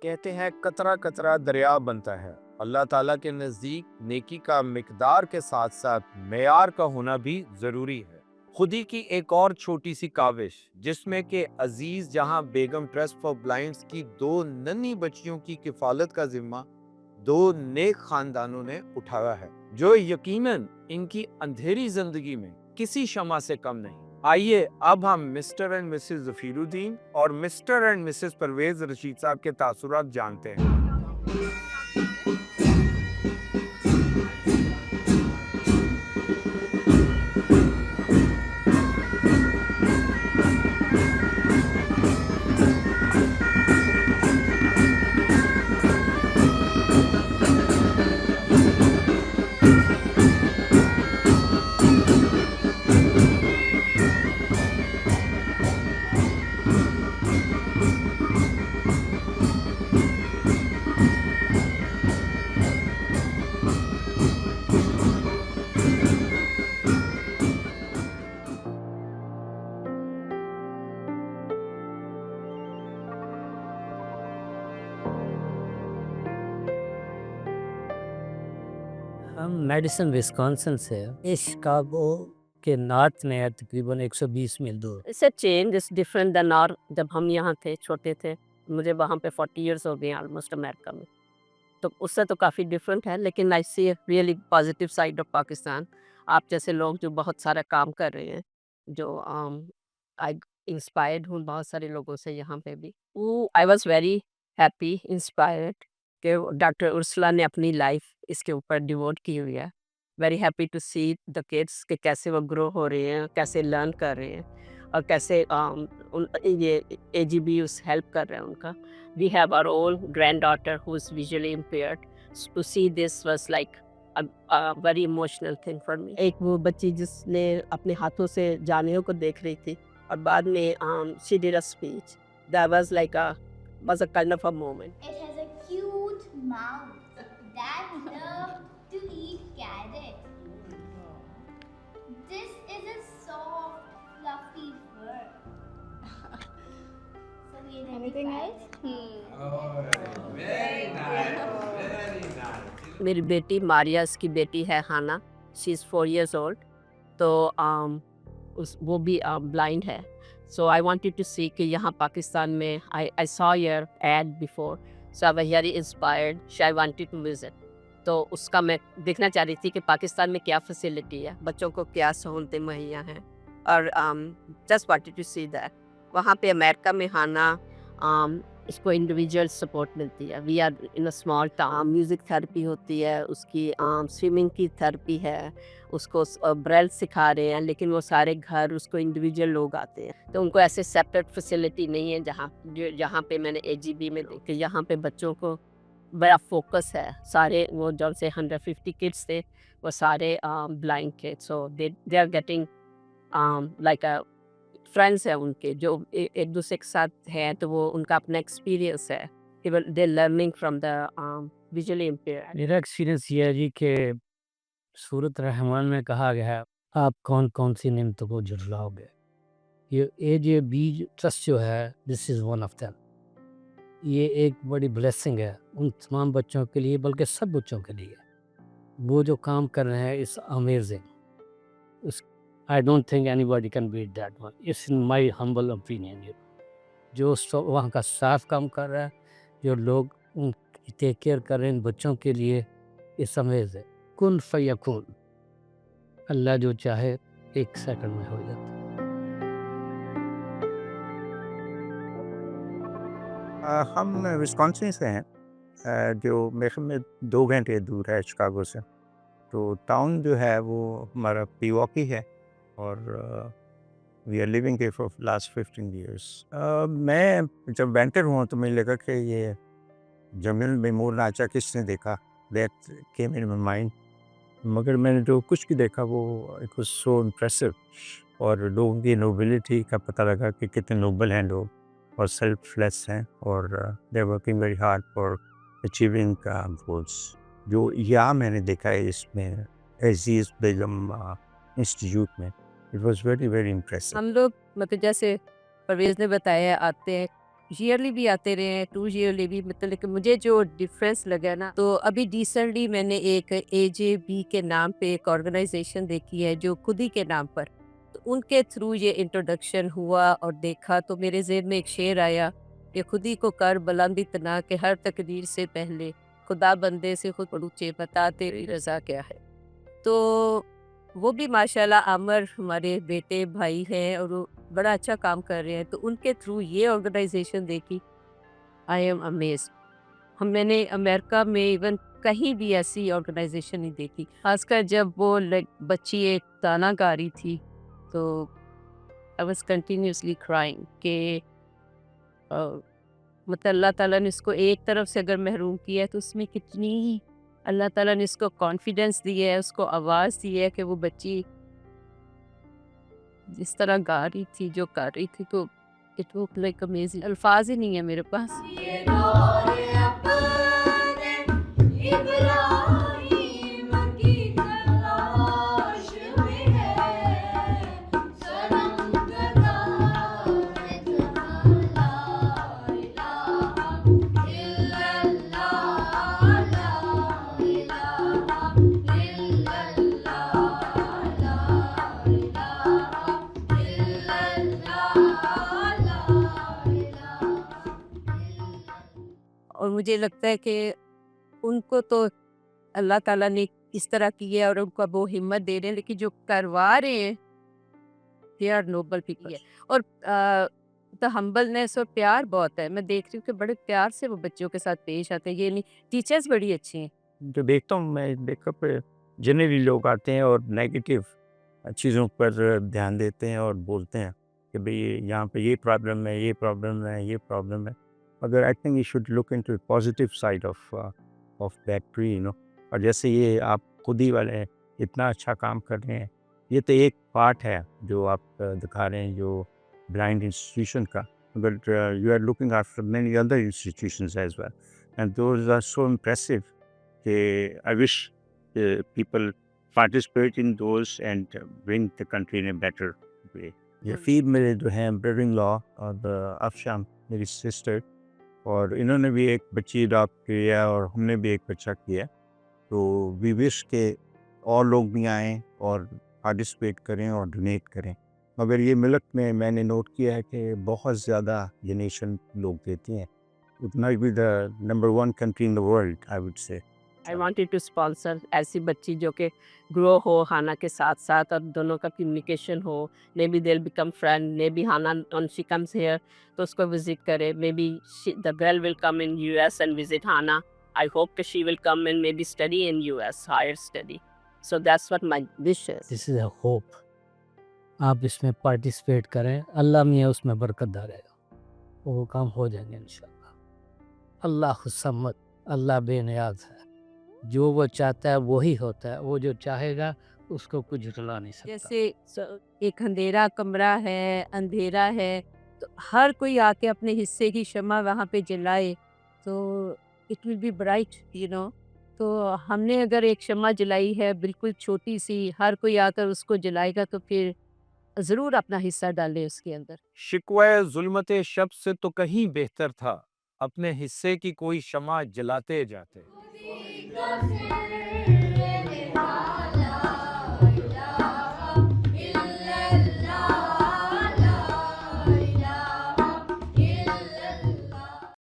कहते हैं कतरा कतरा दरिया बनता है। अल्लाह ताला के नज़दीक नेकी का मिकदार के साथ साथ मेयार का होना भी ज़रूरी है। खुदी की एक और छोटी सी काविश जिसमें कि अजीज जहां बेगम ट्रस्ट फॉर ब्लाइंड्स की दो नन्ही बच्चियों की किफालत का जिम्मा दो नेक खानदानों ने उठाया है, जो यकीनन इनकी अंधेरी जिंदगी में किसी शमा से कम नहीं। आइए अब हम मिस्टर एंड मिसेस जफीरुद्दीन और Mr and Mrs Parvez Rashid साहब के तासुरात जानते हैं। हम मेडिसन विस्कॉन्सिन से हैं। ये शिकागो के नॉर्थ में है, तकरीबन 120 मील दूर। It's a change, it's different than और जब हम यहाँ थे, छोटे थे। मुझे वहाँ पे 40 इयर्स हो गए ऑलमोस्ट अमेरिका में। तो उससे तो काफ़ी डिफरेंट है, लेकिन I see really positive side of Pakistan. आप जैसे लोग जो बहुत सारा काम कर रहे हैं, जो आई इंस्पायर्ड हूँ बहुत सारे लोगों से यहाँ पे भी। वो I was very happy, inspired कि डॉक्टर उर्सुला ने अपनी लाइफ इसके ऊपर डिवोट की हुई है। Very happy to see the kids कि कैसे वो ग्रो हो रहे हैं, कैसे लर्न कर रहे हैं और कैसे ये एजीबीयूस हेल्प कर रहे हैं उनका। We have our own granddaughter who is visually impaired. To see this was like a very emotional thing for me. एक वो बच्ची जिसने अपने हाथों से जानवरों को देख रही थी और बाद में she did a speech. That was a kind of a moment. It has a cute mouth that loves to eat carrots. This is a soft, fluffy fur. So we did anything else? मेरी बेटी मारिया, इसकी बेटी है हाना, she is 4 years old. तो वो भी blind है। सो I wanted to सी कि यहाँ पाकिस्तान में I saw your ad before, so I was very inspired, so I wanted to visit. तो उसका मैं देखना चाह रही थी कि पाकिस्तान में क्या फैसिलिटी है, बच्चों को क्या सहूलतें मुहैया हैं, और just wanted to see that. वहाँ पे अमेरिका में हाना उसको इंडिविजुअल सपोर्ट मिलती है। We are in a small town, music therapy होती है उसकी, स्विमिंग की थेरेपी है, उसको ब्रेल सिखा रहे हैं, लेकिन वो सारे घर उसको इंडिविजुअल लोग आते हैं, तो उनको ऐसे सेपरेट फैसिलिटी नहीं है जहाँ पे मैंने एजीबी में देखी। यहाँ पे बच्चों को बड़ा फोकस है, सारे वो जब से 150 किड्स थे वो सारे blind kids, so they are getting like a friends हैं उनके जो एक दूसरे के साथ हैं, तो वो उनका अपना एक्सपीरियंस है, they learning from the visually impaired. मेरा एक्सपीरियंस ये है जी कि सूरत रहमान में कहा गया है, आप कौन कौन सी नेमतों को झुठलाओगे। ये बीज ट्रस्ट जो है, this is one of them. ये एक बड़ी ब्लेसिंग है उन तमाम बच्चों के लिए, बल्कि सब बच्चों के लिए। वो जो काम कर रहे हैं it's amazing. I don't think anybody can beat that one, it's in my humble opinion. जो वहाँ का स्टाफ काम कर रहा है, जो लोग उनकी टेक केयर कर रहे हैं बच्चों के लिए, इस अमेज है। कुन फयकुन, अल्लाह जो चाहे 1 सेकंड में हो जाता है। हम विस्कॉन्सिन से हैं, जो मेरे ख्याल में 2 घंटे दूर है शिकागो से। तो टाउन जो है वो हमारा पीवॉकी है और we are living here for last 15 years. मैं जब वेंटर हुआ तो मुझे लगा कि ये जमील मेमूर नाचा किसने देखा, that came in my mind. मगर मैंने जो कुछ भी देखा वो इट वाज सो इम्प्रेसिव, और लोगों की नोबिलिटी का पता लगा कि कितने नोबल हैं लोग और सेल्फलेस हैं, और they are working very hard for achieving goals. जो यहाँ मैंने देखा है इसमें अजीज़ बेगम इंस्टीट्यूट में, it was very very impressive. हम लोग मतलब जैसे परवेज ने बताया आते हैं ईयरली भी आते रहे हैं, 2 ईयरली भी, मतलब लेकिन मुझे जो डिफरेंस लगा ना, तो अभी रिसेंटली मैंने एक एजेबी के नाम पे एक ऑर्गेनाइजेशन देखी है जो खुदी के नाम पर, तो उनके थ्रू ये इंट्रोडक्शन हुआ और देखा तो मेरे ज़हन में एक शेर आया कि खुदी को कर बुलंद इतना कि हर तकदीर से पहले खुदा बंदे से खुद ऊँचे, बता तेरी रज़ा क्या है। तो वो भी माशाल्लाह आमर हमारे बेटे भाई हैं और वो बड़ा अच्छा काम कर रहे हैं, तो उनके थ्रू ये ऑर्गेनाइजेशन देखी, आई एम अमेज्ड। मैंने अमेरिका में इवन कहीं भी ऐसी ऑर्गेनाइजेशन नहीं देखी, खासकर जब वो लाइक बच्ची एक गाना गा रही थी, तो आई वाज कंटिन्यूअसली क्राइंग कि मतलब अल्लाह ताला ने इसको एक तरफ से अगर महरूम किया है तो उसमें कितनी अल्लाह ताला ने इसको कॉन्फिडेंस दी है, उसको आवाज़ दी है कि वो बच्ची जिस तरह गा रही थी, जो कर रही थी, तो इट वाज लाइक अमेजिंग, अल्फाज ही नहीं है मेरे पास। ये दौर अपने इब्राहीम की तलाश में है, सनम कतार जहाँ ला इलाहा इल्लल्लाह, ला इलाहा इल्लल्लाह, ला इलाहा इल्लल्लाह, ला इलाहा और मुझे लगता है कि उनको तो अल्लाह ताला ने इस तरह की है और उनको वो हिम्मत दे रहे हैं, लेकिन जो करवा रहे हैं दे आर नोबल पीपल और द हम्बलनेस और प्यार बहुत है। मैं देख रही हूँ कि बड़े प्यार से वो बच्चों के साथ पेश आते हैं, ये नहीं, टीचर्स बड़ी अच्छी हैं। जो देखता हूँ मैं देखकर पे जनरली लोग आते हैं और नेगेटिव चीज़ों पर ध्यान देते हैं और बोलते हैं कि भाई यहाँ पे ये प्रॉब्लम है, ये प्रॉब्लम है, ये प्रॉब्लम है। मगर I think you should look into positive side of that tree, you know. और जैसे ये आप खुद ही वाले इतना अच्छा काम कर रहे हैं, ये तो एक पार्ट है जो आप दिखा रहे हैं जो ब्लाइंड इंस्टीट्यूशन का, मगर you are looking after many other institutions as well and those are so impressive कि I wish people participate in those and bring the country in a better way. ये फिर मेरे जो हैं ब्रदर इन लॉ और अफशान मेरी sister, और इन्होंने भी एक बच्ची अडॉप्ट किया और हमने भी एक बच्चा किया, तो वी विश के और लोग भी आएँ और पार्टिसिपेट करें और डोनेट करें। मगर ये मुल्क में मैंने नोट किया है कि बहुत ज़्यादा डोनेशन लोग देते हैं, it might be the number 1 country in the world I would say. I wanted to sponsor ऐसी बच्ची जो कि ग्रो हो हाना के साथ साथ और दोनों का कम्युनिकेशन हो, maybe they will become friend, maybe Hana when she comes here तो उसको विजिट करे, maybe the girl will come in US and visit Hana, I hope कि she will come and maybe study in US, higher study, so that's what my wish is. This is a hope. आप इसमें participate करें, अल्लाह मियाँ उसमें बरकत डालेगा, वो काम हो जाएंगे इंशाल्लाह। अल्लाह सम्मत, अल्लाह बेनियाज है, जो वो चाहता है वही होता है, वो जो चाहेगा उसको कुछ रुला नहीं सकता। जैसे एक अंधेरा कमरा है, अंधेरा है, तो हर कोई आके अपने हिस्से की शम्मा वहाँ पे जलाए तो it will be bright, you know. तो हमने अगर एक शम्मा जलाई है बिल्कुल छोटी सी, हर कोई आकर उसको जलाएगा तो फिर ज़रूर अपना हिस्सा डालें उसके अंदर। शिकवे ज़ुल्मते शब से तो कहीं बेहतर था, अपने हिस्से की कोई शम्मा जलाते जाते। खुदी का फिर